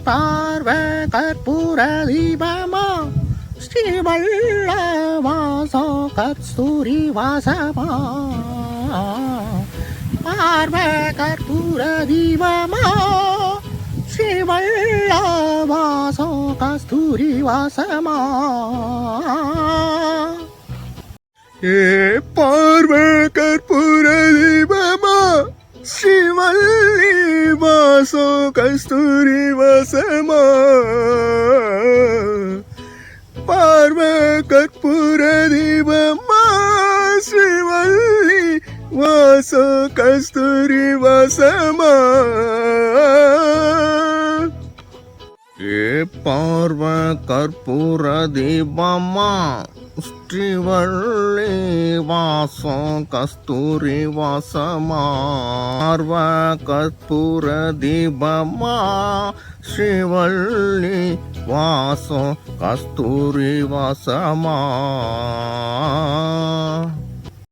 பார்வ கற்பூர தீபமா ஸ்ரீவல்ல வாசோ கஸ்தூரி வாசமா பார்வ கற்பூர தீபமா ஸ்ரீவல்ல வாசோ கஸ்தூரி வாசமா ஏ பார்வ கற்பூர தீபமா ஸ்ரீவல்லி வாசோ கஸ்தூரி வாசமா பார்வ கற்பூர தீபமா ஸ்ரீவல்லி வாசோ கஸ்தூரி வாசமா ஏ பார்வ கற்பூர தீபமா ஸ்ரீவல்லி வாசோ கஸ்தூரி வாசமா பார்வ கற்பூர தீபமா ஸ்ரீவல்லி வாசோ கஸ்தூரி வாசமா